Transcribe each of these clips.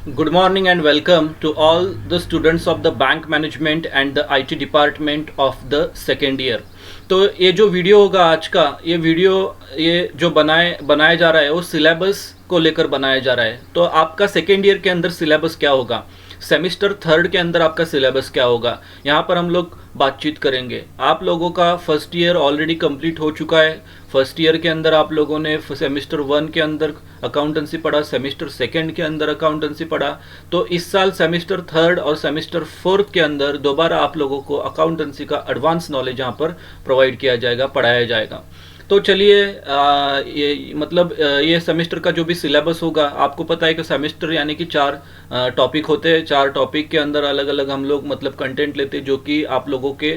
Good morning and welcome to all the students of the bank management and the IT department of the second year। तो ये जो video होगा आज का ये जो बनाया जा रहा है वो सिलेबस को लेकर बनाया जा रहा है। तो आपका सेकेंड ईयर के अंदर सिलेबस क्या होगा, सेमिस्टर थर्ड के अंदर आपका सिलेबस क्या होगा, यहाँ पर हम लोग बातचीत करेंगे। आप लोगों का फर्स्ट ईयर ऑलरेडी कंप्लीट हो चुका है। फर्स्ट ईयर के अंदर आप लोगों ने सेमिस्टर वन के अंदर अकाउंटेंसी पढ़ा, सेमिस्टर सेकंड के अंदर अकाउंटेंसी पढ़ा। तो इस साल सेमिस्टर थर्ड और सेमिस्टर फोर्थ के अंदर दोबारा आप लोगों को अकाउंटेंसी का एडवांस नॉलेज यहाँ पर प्रोवाइड किया जाएगा, पढ़ाया जाएगा। तो चलिए ये सेमेस्टर का जो भी सिलेबस होगा, आपको पता है कि सेमेस्टर यानी कि 4 टॉपिक होते हैं। 4 टॉपिक के अंदर अलग अलग हम लोग कंटेंट लेते हैं, जो कि आप लोगों के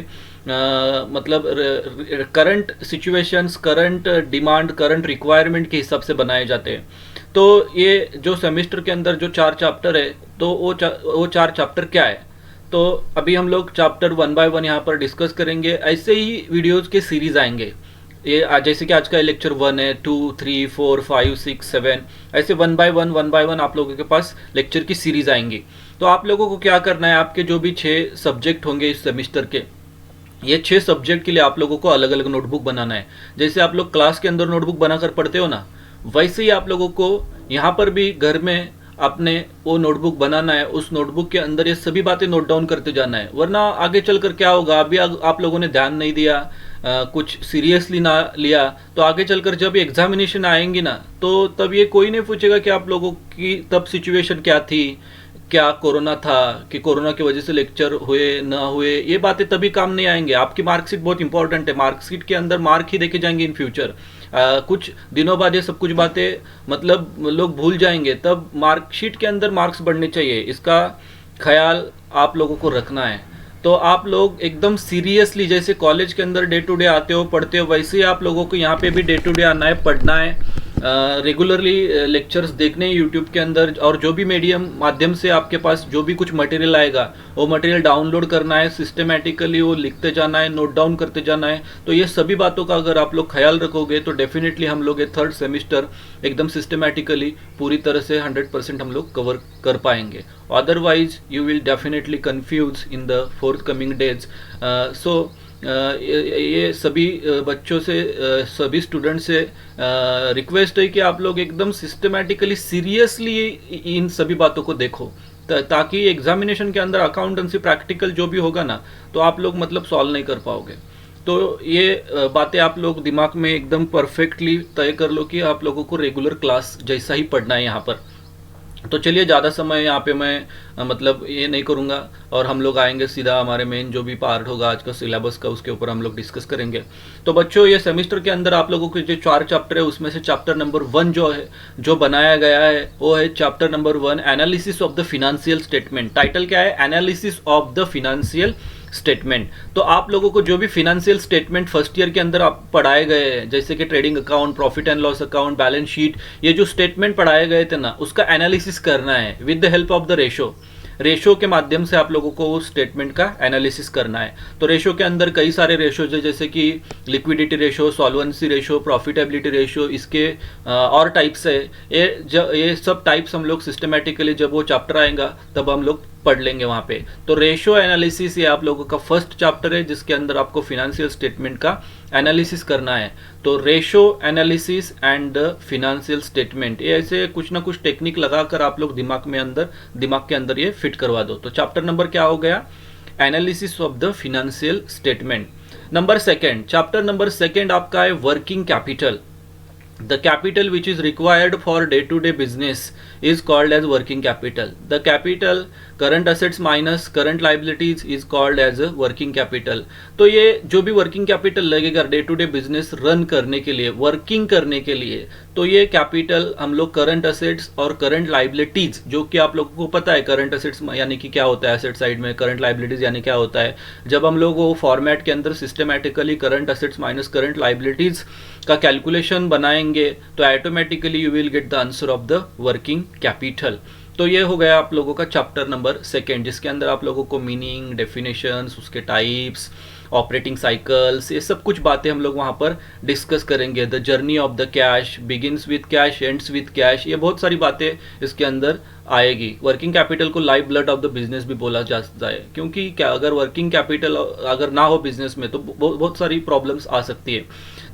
current situations, current demand, current requirement के हिसाब से बनाए जाते हैं। तो ये जो सेमेस्टर के अंदर जो 4 चैप्टर है, तो वो 4 चैप्टर क्या है, तो अभी हम लोग चैप्टर 1 बाय 1 यहाँ पर डिस्कस करेंगे। ऐसे ही वीडियोज़ के सीरीज़ आएंगे। ये जैसे कि आज का लेक्चर 1 है, 2, 3, 4, 5, 6, 7, ऐसे 1 बाय 1 आप लोगों के पास लेक्चर की सीरीज आएंगी। तो आप लोगों को क्या करना है, आपके जो भी 6 सब्जेक्ट होंगे इस सेमिस्टर के, ये 6 सब्जेक्ट के लिए आप लोगों को अलग अलग नोटबुक बनाना है। जैसे आप लोग क्लास के अंदर नोटबुक बनाकर पढ़ते हो ना, वैसे ही आप लोगों को यहाँ पर भी घर में अपने वो नोटबुक बनाना है। उस नोटबुक के अंदर ये सभी बातें नोट डाउन करते जाना है, वरना आगे चलकर क्या होगा, अभी आप लोगों ने ध्यान नहीं दिया, कुछ सीरियसली ना लिया, तो आगे चलकर जब एग्जामिनेशन आएंगी ना, तो तब ये कोई नहीं पूछेगा कि आप लोगों की तब सिचुएशन क्या थी, क्या कोरोना था, कि कोरोना की वजह से लेक्चर हुए ना हुए, ये बातें तभी काम नहीं आएंगे। आपकी मार्कशीट बहुत इंपॉर्टेंट है, मार्कशीट के अंदर मार्क ही देखे जाएंगे इन फ्यूचर। कुछ दिनों बाद ये सब कुछ बातें लोग भूल जाएंगे, तब मार्कशीट के अंदर मार्क्स बढ़ने चाहिए, इसका ख्याल आप लोगों को रखना है। तो आप लोग एकदम सीरियसली, जैसे कॉलेज के अंदर डे टू डे आते हो, पढ़ते हो, वैसे ही आप लोगों को यहाँ पे भी डे टू डे आना है, पढ़ना है, रेगुलरली लेक्चर्स देखने यूट्यूब के अंदर, और जो भी मीडियम माध्यम से आपके पास जो भी कुछ मटेरियल आएगा वो मटेरियल डाउनलोड करना है, सिस्टमेटिकली वो लिखते जाना है, नोट डाउन करते जाना है। तो ये सभी बातों का अगर आप लोग ख्याल रखोगे तो डेफिनेटली हम लोग ये थर्ड सेमिस्टर एकदम सिस्टमेटिकली पूरी तरह से 100% हम लोग कवर कर पाएंगे। Otherwise you will definitely confuse in the forthcoming days. So ये सभी बच्चों से, सभी स्टूडेंट से रिक्वेस्ट है कि आप लोग एकदम सिस्टमेटिकली सीरियसली इन सभी बातों को देखो, ताकि एग्जामिनेशन के अंदर अकाउंटेंसी प्रैक्टिकल जो भी होगा ना, तो आप लोग सॉल्व नहीं कर पाओगे। तो ये बातें आप लोग दिमाग में एकदम परफेक्टली तय कर लो कि आप लोगों को रेगुलर क्लास जैसा ही पढ़ना है यहाँ पर। तो चलिए, ज़्यादा समय यहाँ पे मैं ये नहीं करूँगा, और हम लोग आएंगे सीधा हमारे मेन जो भी पार्ट होगा आज का सिलेबस का, उसके ऊपर हम लोग डिस्कस करेंगे। तो बच्चों, ये सेमिस्टर के अंदर आप लोगों के जो 4 चैप्टर है, उसमें से चैप्टर नंबर 1 जो बनाया गया है वो है chapter number 1, analysis of the financial statement. Title क्या है, analysis of the financial statement. तो आप लोगों को जो भी फिनेंशियल स्टेटमेंट फर्स्ट ईयर के अंदर आप पढ़ाए गए हैं, जैसे कि trading account, profit and loss account, balance sheet, ये जो स्टेटमेंट पढ़ाए गए थे ना, उसका एनालिसिस करना है with the help of the ratio के माध्यम से आप लोगों को उस स्टेटमेंट का एनालिसिस करना है। तो रेशो के अंदर कई सारे रेशोज है, जैसे कि liquidity ratio, solvency ratio, profitability ratio, इसके और टाइप्स है। ये सब टाइप्स हम लोग सिस्टमेटिकली जब वो चैप्टर आएगा तब हम लोग पढ़ लेंगे वहाँ पे। तो रेशो एनालिसिस ये आप लोगों का फर्स्ट चैप्टर है, जिसके अंदर आपको फिनेंशियल स्टेटमेंट का एनालिसिस करना है। तो ratio analysis and the financial statement, ये ऐसे कुछ ना कुछ टेक्निक लगाकर आप लोग दिमाग के अंदर ये फिट करवा दो। तो चैप्टर नंबर क्या हो गया, analysis of the financial statement. Number second, chapter number second आपका है working capital. The capital which is required for day-to-day business is called as working capital. The capital, current assets minus current liabilities is called as a working capital. तो ये जो भी working capital लगेगा day to day business run करने के लिए, working करने के लिए, तो ये कैपिटल हम लोग करंट असेट्स और करंट लाइबिलिटीज, जो कि आप लोगों को पता है करंट असेट्स यानी कि क्या होता है एसेट साइड में, करंट लाइबिलिटीज यानी क्या होता है। जब हम लोग वो फॉर्मेट के अंदर systematically current assets minus current liabilities का कैलकुलेशन बनाएंगे, तो automatically you will get the answer of the working capital. तो ये हो गया आप लोगों का चैप्टर नंबर सेकेंड, जिसके अंदर आप लोगों को मीनिंग, डेफिनेशंस, उसके टाइप्स, ऑपरेटिंग साइकिल्स, ये सब कुछ बातें हम लोग वहाँ पर डिस्कस करेंगे। The journey of the cash, begins with cash, ends with cash, ये बहुत सारी बातें इसके अंदर आएगी। वर्किंग कैपिटल को life blood of the business भी बोला जाता है, क्योंकि क्या अगर वर्किंग कैपिटल अगर ना हो बिजनेस में तो बहुत सारी प्रॉब्लम्स आ सकती है।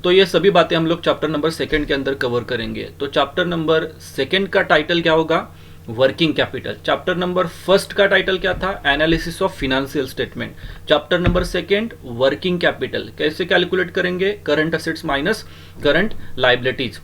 तो ये सभी बातें हम लोग चैप्टर नंबर 2 के अंदर कवर करेंगे। तो चैप्टर नंबर 2 का टाइटल क्या होगा? Working capital. चैप्टर नंबर 1 का टाइटल क्या था? Analysis of financial statement. Chapter number 2 working capital, कैसे कैलकुलेट करेंगे? Current assets minus current liabilities.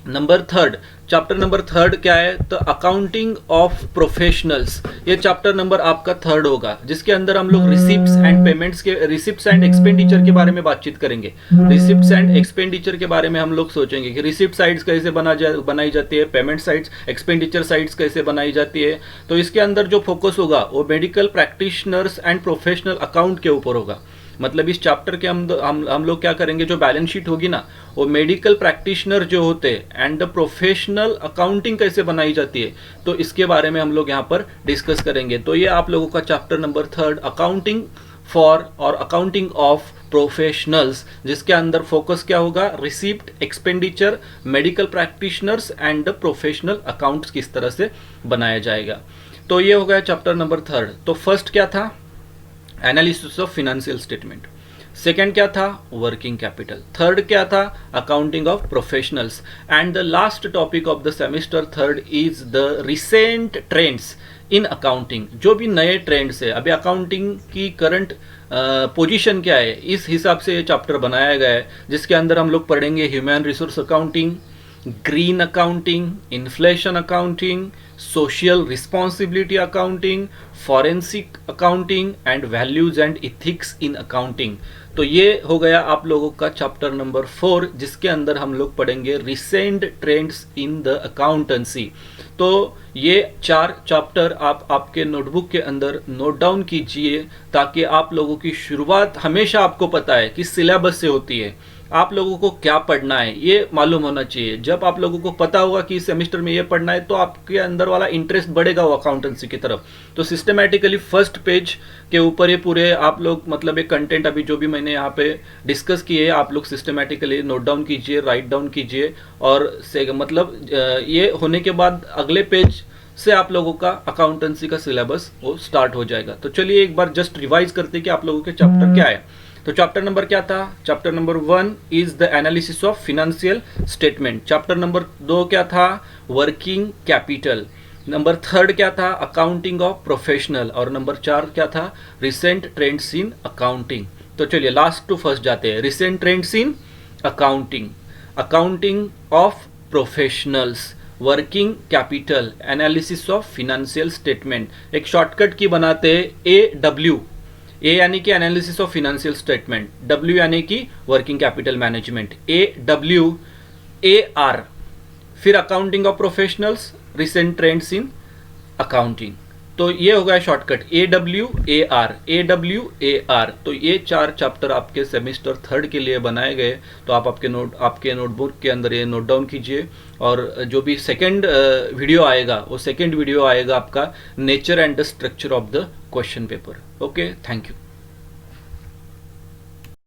Number 3, chapter number 3 क्या है? तो अकाउंटिंग ऑफ प्रोफेशनल्स। ये चैप्टर नंबर आपका 3 होगा, जिसके अंदर हम लोग रिसिप्ट्स एंड पेमेंट्स के, रिसिप्ट्स एंड एक्सपेंडिचर के बारे में बातचीत करेंगे। रिसिप्ट्स एंड एक्सपेंडिचर के बारे में हम लोग सोचेंगे कि रिसिप्ट साइड्स कैसे बनाई जाती है, पेमेंट साइड्स, एक्सपेंडिचर साइड्स कैसे बनाई जाती है। तो इसके अंदर जो फोकस होगा वो medical practitioners and professional account के ऊपर होगा। मतलब इस चैप्टर के हम लोग क्या करेंगे, जो बैलेंस शीट होगी ना, वो मेडिकल प्रैक्टिशनर जो होते हैं एंड द प्रोफेशनल अकाउंटिंग कैसे बनाई जाती है, तो इसके बारे में हम लोग यहाँ पर डिस्कस करेंगे। तो ये आप लोगों का चैप्टर नंबर 3 अकाउंटिंग फॉर और अकाउंटिंग ऑफ प्रोफेशनल्स, जिसके अंदर फोकस क्या होगा? Receipt, expenditure, medical practitioners and the professional accounts किस तरह से बनाया जाएगा। तो ये हो गया चैप्टर नंबर 3। तो फर्स्ट क्या था? Analysis of financial statement. Second क्या था? Working capital. थर्ड क्या था? Accounting of professionals. And the last topic of the semester 3 is the recent trends in accounting. जो भी नए ट्रेंड्स है, अभी अकाउंटिंग की करंट पोजीशन क्या है, इस हिसाब से ये चैप्टर बनाया गया है, जिसके अंदर हम लोग पढ़ेंगे human resource accounting, green accounting, inflation accounting, social responsibility accounting, forensic accounting and values and ethics in accounting. तो ये हो गया आप लोगों का चैप्टर नंबर 4, जिसके अंदर हम लोग पढ़ेंगे recent trends in the accountancy. तो ये 4 चैप्टर आप आपके नोटबुक के अंदर नोट डाउन कीजिए, ताकि आप लोगों की शुरुआत हमेशा आपको पता है कि सिलेबस से होती है। आप लोगों को क्या पढ़ना है ये मालूम होना चाहिए। जब आप लोगों को पता होगा कि इस सेमेस्टर में ये पढ़ना है, तो आपके अंदर वाला इंटरेस्ट बढ़ेगा वो अकाउंटेंसी की तरफ। तो सिस्टमैटिकली फर्स्ट पेज के ऊपर ये पूरे आप लोग, मतलब एक कंटेंट अभी जो भी मैंने यहाँ पे डिस्कस किए, आप लोग सिस्टमैटिकली नोट डाउन कीजिए, राइट डाउन कीजिए, और से मतलब ये होने के बाद अगले पेज से आप लोगों का अकाउंटेंसी का सिलेबस वो स्टार्ट हो जाएगा। तो चलिए एक बार जस्ट रिवाइज करते कि आप लोगों के चैप्टर क्या है। तो चैप्टर नंबर क्या था? Chapter number 1 is the analysis of financial statement. Chapter number 2 क्या था? Working capital. नंबर 3 क्या था? Accounting of professional. और नंबर 4 क्या था? Recent trends in accounting. तो चलिए लास्ट टू फर्स्ट जाते हैं। Recent trends in accounting, accounting of professionals, working capital, analysis of financial statement. एक शॉर्टकट की बनाते AW। ए यानी कि analysis of financial statement, W यानी कि वर्किंग कैपिटल मैनेजमेंट, AWAR, फिर accounting of professionals, recent trends in accounting. तो ये हो गया शॉर्टकट AWAR। तो ये 4 चैप्टर आपके सेमेस्टर 3 के लिए बनाए गए। तो आप आपके नोटबुक के अंदर ये नोट डाउन कीजिए। और जो भी सेकंड वीडियो आएगा, वो सेकंड वीडियो आएगा आपका nature and the structure of the question paper. Okay, thank you.